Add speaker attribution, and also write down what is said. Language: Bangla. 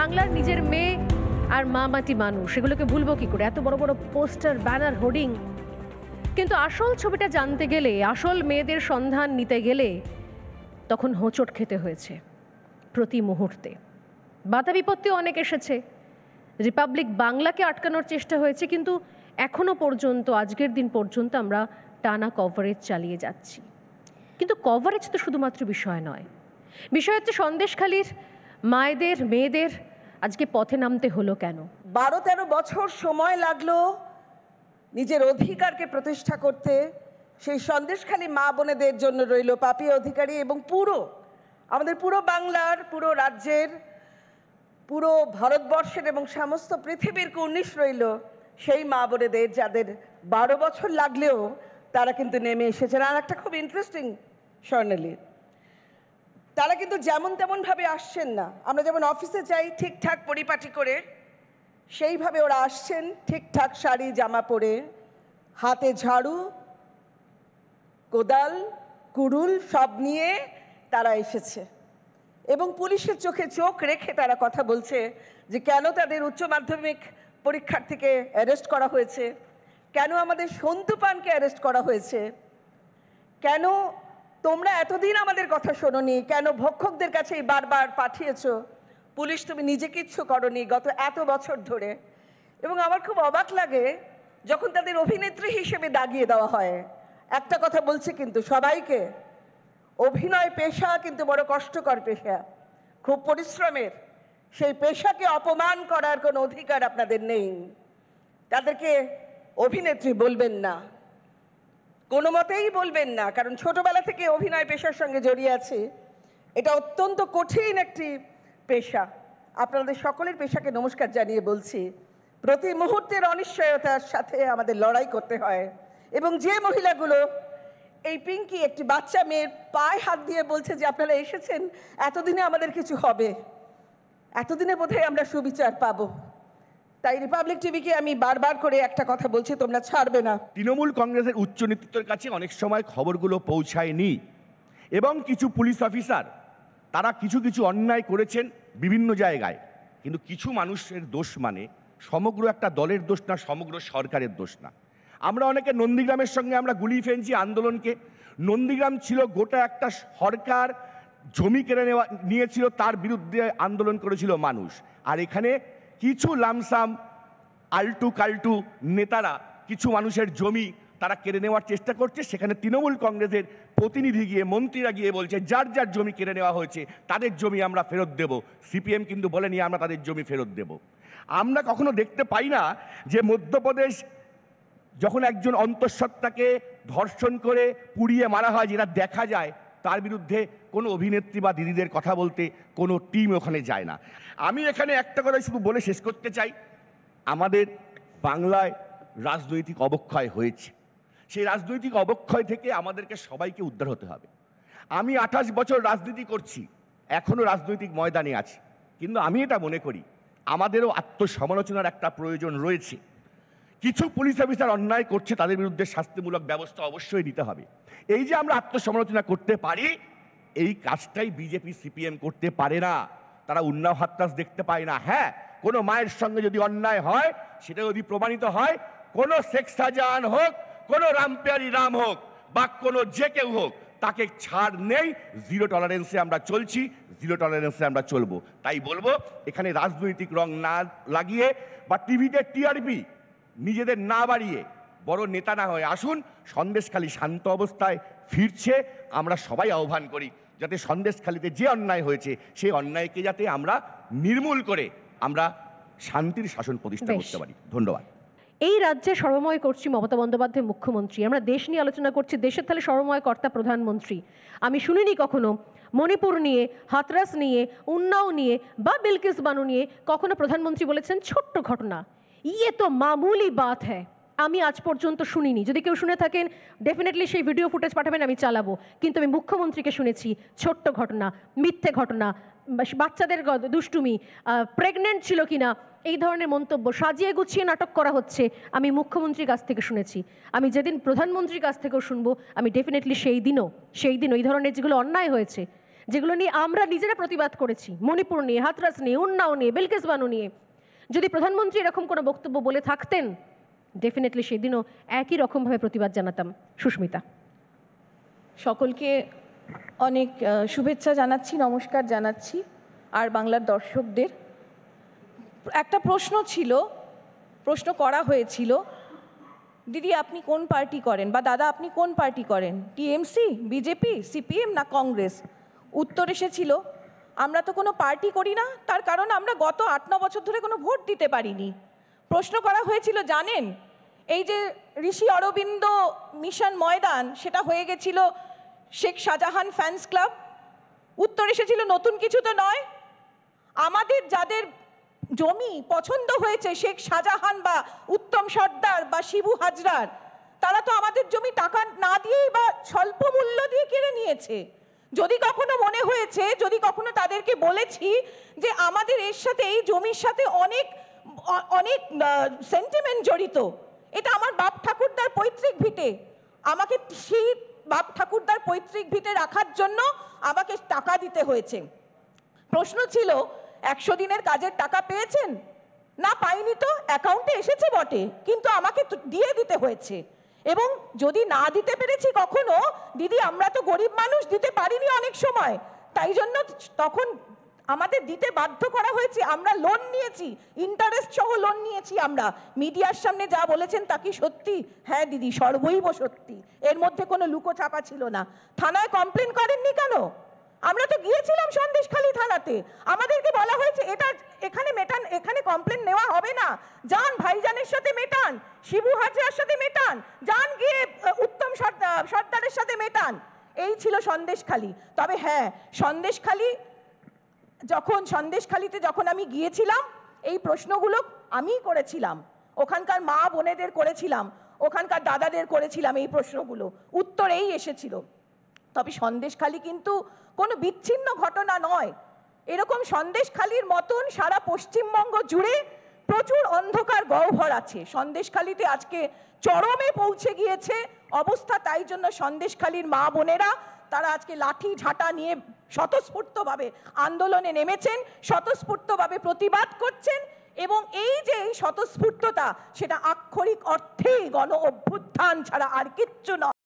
Speaker 1: বাংলার নিজের মেয়ে আর মা মাটি মানুষ, এগুলোকে ভুলবো কি করে? এত বড় বড় পোস্টার, ব্যানার, হোর্ডিং। কিন্তু আসল ছবিটা জানতে গেলে, আসল মেয়েদের সন্ধান নিতে গেলে তখন হোঁচট খেতে হয়েছে প্রতি মুহূর্তে। বাধা বিপত্তিও অনেক এসেছে, রিপাবলিক বাংলাকে আটকানোর চেষ্টা হয়েছে, কিন্তু এখনো পর্যন্ত, আজকের দিন পর্যন্ত আমরা টানা কভারেজ চালিয়ে যাচ্ছি। কিন্তু কভারেজ তো শুধুমাত্র বিষয় নয়, বিষয় হচ্ছে সন্দেশখালীর মায়েদের, মেয়েদের আজকে পথে নামতে হলো কেন?
Speaker 2: 12-13 বছর সময় লাগলো নিজের অধিকারকে প্রতিষ্ঠা করতে। সেই সন্দেশখালী মা বোনেদের জন্য রইল পাপিয়া অধিকারী, এবং আমাদের পুরো বাংলার, পুরো রাজ্যের, পুরো ভারতবর্ষের এবং সমস্ত পৃথিবীর কুর্নিশ রইল সেই মা বোনেদের যাদের 12 বছর লাগলেও তারা কিন্তু নেমে এসেছেন। আর একটা খুব ইন্টারেস্টিং, স্বর্ণালী, তারা কিন্তু যেমন তেমনভাবে আসছেন না। আমরা যেমন অফিসে যাই ঠিকঠাক পরিপাটি করে, সেইভাবে ওরা আসছেন ঠিকঠাক শাড়ি জামা পরে, হাতে ঝাড়ু, কোদাল, কুড়ুল সব নিয়ে তারা এসেছে। এবং পুলিশের চোখে চোখ রেখে তারা কথা বলছে যে কেন তাদের উচ্চ মাধ্যমিক পরীক্ষার্থীকে অ্যারেস্ট করা হয়েছে, কেন আমাদের সন্তু পানকে অ্যারেস্ট করা হয়েছে, কেন তোমরা এতদিন আমাদের কথা শোনোনি, কেন ভক্ষকদের কাছেই বারবার পাঠিয়েছো, পুলিশ তুমি নিজে কিচ্ছু করনি গত এত বছর ধরে। এবং আমার খুব অবাক লাগে যখন তাদের অভিনেত্রী হিসেবে দাগিয়ে দেওয়া হয়। একটা কথা বলছি কিন্তু সবাইকে, অভিনয় পেশা কিন্তু বড় কষ্টকর পেশা, খুব পরিশ্রমের। সেই পেশাকে অপমান করার কোনো অধিকার আপনাদের নেই। তাদেরকে অভিনেত্রী বলবেন না, কোনো মতেই বলবেন না, কারণ ছোটবেলা থেকে অভিনয় পেশার সঙ্গে জড়িয়ে আছে। এটা অত্যন্ত কঠিন একটি পেশা। আপনাদের সকলের পেশাকে নমস্কার জানিয়ে বলছি, প্রতি মুহূর্তের অনিশ্চয়তার সাথে আমাদের লড়াই করতে হয়। এবং যে মহিলাগুলো, এই পিঙ্কি একটি বাচ্চা মেয়ের পায়ে হাত দিয়ে বলছে যে আপনারা এসেছেন, এতদিনে আমাদের কিছু হবে, এতদিনে বোধহয় আমরা সুবিচার পাবো। তাই রিপাবলিক টিভিকে আমি বারবার করে একটা কথা বলছি, তোমরা ছাড়বে না।
Speaker 3: তৃণমূল কংগ্রেসের উচ্চ নেতৃত্বের কাছে অনেক সময় খবরগুলো পৌঁছায়নি, এবং কিছু পুলিশ অফিসার তারা কিছু কিছু অন্যায় করেছেন বিভিন্ন জায়গায়। কিন্তু কিছু মানুষের দোষ মানে সমগ্র একটা দলের দোষ না, সমগ্র সরকারের দোষ না। আমরা অনেকে নন্দীগ্রামের সঙ্গে আমরা গুলিয়ে ফেলছি আন্দোলনকে। নন্দীগ্রাম ছিল গোটা একটা সরকার জমি কেড়ে নিয়েছিল, তার বিরুদ্ধে আন্দোলন করেছিল মানুষ। আর এখানে কিছু লামসাম আলটু কাল্টু নেতারা কিছু মানুষের জমি তারা কেড়ে নেওয়ার চেষ্টা করছে। সেখানে তৃণমূল কংগ্রেসের প্রতিনিধি গিয়ে, মন্ত্রীরা গিয়ে বলছে যার যার জমি কেড়ে নেওয়া হয়েছে তাদের জমি আমরা ফেরত দেব। সিপিএম কিন্তু বলেনি আমরা তাদের জমি ফেরত দেব। আমরা কখনো দেখতে পাই না যে মধ্যপ্রদেশ যখন একজন অন্তঃসত্ত্বাকে ধর্ষণ করে পুড়িয়ে মারা হয়, যেটা দেখা যায়, তার বিরুদ্ধে কোনো অভিনেত্রী বা দিদিদের কথা বলতে কোনো টিম ওখানে যায় না। আমি এখানে একটা কথা শুধু বলে শেষ করতে চাই, আমাদের বাংলায় রাজনৈতিক অবক্ষয় হয়েছে। সেই রাজনৈতিক অবক্ষয় থেকে আমাদেরকে সবাইকে উদ্ধার হতে হবে। আমি 28 বছর রাজনীতি করছি, এখনও রাজনৈতিক ময়দানে আছি, কিন্তু আমি এটা মনে করি আমাদেরও আত্মসমালোচনার একটা প্রয়োজন রয়েছে। কিছু পুলিশ অফিসার অন্যায় করছে, তাদের বিরুদ্ধে শাস্তিমূলক ব্যবস্থা অবশ্যই নিতে হবে। এই যে আমরা আত্মসমালোচনা করতে পারি, এই কাজটাই বিজেপি সিপিএম করতে পারে না। তারা উন্নাও হাতরাস দেখতে পায় না। হ্যাঁ, কোনো মায়ের সঙ্গে যদি অন্যায় হয়, সেটা যদি প্রমাণিত হয়, কোনো শেখ শাহজাহান হোক, কোনো রামপিয়ারি রাম হোক, বা কোনো যে কেউ হোক, তাকে ছাড় নেই। জিরো টলারেন্সে আমরা চলছি, জিরো টলারেন্সে আমরা চলবো। তাই বলবো, এখানে রাজনৈতিক রং না লাগিয়ে বা টিভিতে টিআরপি নিজেদের না বাড়িয়ে, বড় নেতা না হয়ে আসুন। সন্দেশখালী শান্ত অবস্থায় ফিরছে, আমরা সবাই আহ্বান করি যাতে সন্দেশখালীতে যে অন্যায় হয়েছে সেই অন্যায়কে যাতে আমরা নির্মূল করে আমরা শান্তির শাসন প্রতিষ্ঠা করতে পারি। ধন্যবাদ।
Speaker 1: এই রাজ্যে সর্বময় করছি মমতা বন্দ্যোপাধ্যায় মুখ্যমন্ত্রী। আমরা দেশ নিয়ে আলোচনা করছি, দেশের তাহলে সর্বময় কর্তা প্রধানমন্ত্রী। আমি শুনিনি কখনো মণিপুর নিয়ে, হাতরাস নিয়ে, উন্নাও নিয়ে বা বিলকিস বানু নিয়ে কখনো প্রধানমন্ত্রী বলেছেন ছোট্ট ঘটনা, ইয়ে তো মামুলি বাত হ্যায়। আমি আজ পর্যন্ত শুনিনি। যদি কেউ শুনে থাকেন ডেফিনেটলি সেই ভিডিও ফুটেজ পাঠাবেন, আমি চালাবো। কিন্তু আমি মুখ্যমন্ত্রীকে শুনেছি ছোট্ট ঘটনা, মিথ্যে ঘটনা, বাচ্চাদের দুষ্টুমি, প্রেগনেন্ট ছিল কিনা, এই ধরনের মন্তব্য সাজিয়ে গুছিয়ে নাটক করা হচ্ছে, আমি মুখ্যমন্ত্রীর কাছ থেকে শুনেছি। আমি যেদিন প্রধানমন্ত্রীর কাছ থেকেও শুনবো, আমি ডেফিনেটলি সেই দিনও এই ধরনের যেগুলো অন্যায় হয়েছে, যেগুলো নিয়ে আমরা নিজেরা প্রতিবাদ করেছি, মণিপুর নিয়ে, হাথরাস নিয়ে, উন্নাও নিয়ে, বিলকিস বানু নিয়ে, যদি প্রধানমন্ত্রী এরকম কোনো বক্তব্য বলে থাকতেন, ডেফিনেটলি সেদিনও একই রকমভাবে প্রতিবাদ জানাতাম। সুস্মিতা।
Speaker 4: সকলকে অনেক শুভেচ্ছা জানাচ্ছি, নমস্কার জানাচ্ছি। আর বাংলার দর্শকদের একটা প্রশ্ন করা হয়েছিল, দিদি আপনি কোন পার্টি করেন, বা দাদা আপনি কোন পার্টি করেন, টিএমসি, বিজেপি, সিপিএম না কংগ্রেস? উত্তর এসেছিল আমরা তো কোনো পার্টি করি না, তার কারণ আমরা গত 8-9 বছর ধরে কোনো ভোট দিতে পারিনি। প্রশ্ন করা হয়েছিল জানেন, এই যে ঋষি অরবিন্দ মিশন ময়দান, সেটা হয়ে গেছিল শেখ শাহজাহান ফ্যান্স ক্লাব। উত্তর এসেছিল নতুন কিছু তো নয়, আমাদের যাদের জমি পছন্দ হয়েছে শেখ শাহজাহান বা উত্তম সর্দার বা শিবু হাজরার, তারা তো আমাদের জমি টাকা না দিয়েই বা স্বল্প মূল্য দিয়ে কিনে নিয়েছে। যদি কখনো মনে হয়েছে, যদি কখনো তাদেরকে বলেছি যে আমাদের এর সাথে, এই জমির সাথে অনেক অনেক সেন্টিমেন্ট জড়িত, এটা আমার বাপ ঠাকুরদার পৈতৃক ভিটে, আমাকে সেই বাপ ঠাকুরদার পৈতৃক ভিটে রাখার জন্য আমাকে টাকা দিতে হয়েছে। প্রশ্ন ছিল 100 দিনের কাজের টাকা পেয়েছেন? না পাইনি তো, অ্যাকাউন্টে এসেছে বটে, কিন্তু আমাকে দিয়ে দিতে হয়েছে। এবং যদি না দিতে পেরেছি কখনো, দিদি আমরা তো গরিব মানুষ, দিতে পারিনি অনেক সময়, তাই জন্য তখন আমাদের দিতে বাধ্য করা হয়েছে। আমরা লোন নিয়েছি, ইন্টারেস্ট সহ লোন নিয়েছি। আমরা মিডিয়ার সামনে যা বলেছেন তা কি সত্যি? হ্যাঁ দিদি, সর্বৈব সত্যি, এর মধ্যে কোনো লুকোছাপা ছিল না। থানায় কমপ্লেন করেননি কেন? আমরা তো গিয়েছিলাম সন্দেশখালী থানাতে, আমাদেরকে বলা হয়েছে এটা এখানে মেটান, এখানে কমপ্লেন নেওয়া হবে না, যান ভাইজানের সাথে মেটান, শিবু হাজরার সাথে মেটান, যান গিয়ে উত্তম সর্দারের সাথে মেটান। এই ছিল সন্দেশখালী। তবে হ্যাঁ, সন্দেশখালীতে যখন আমি গিয়েছিলাম, এই প্রশ্নগুলো আমিই করেছিলাম, ওখানকার মা বোনেদের করেছিলাম, ওখানকার দাদাদের করেছিলাম এই প্রশ্নগুলো, উত্তর এই এসেছিল। তবে সন্দেশখালী কিন্তু কোনো বিচ্ছিন্ন ঘটনা নয়। এরকম সন্দেশখালীর মতন সারা পশ্চিমবঙ্গ জুড়ে প্রচুর অন্ধকার গহ্বর আছে। সন্দেশখালীতে আজকে চরমে পৌঁছে গিয়েছে অবস্থা, তাই জন্য সন্দেশখালীর মা বোনেরা তারা আজকে লাঠি ঝাঁটা নিয়ে স্বতঃস্ফূর্তভাবে আন্দোলনে নেমেছেন, স্বতঃস্ফূর্তভাবে প্রতিবাদ করছেন। এবং এই যে এই স্বতঃস্ফূর্ততা, সেটা আক্ষরিক অর্থেই গণ অভ্যুত্থান ছাড়া আর কিচ্ছু নয়।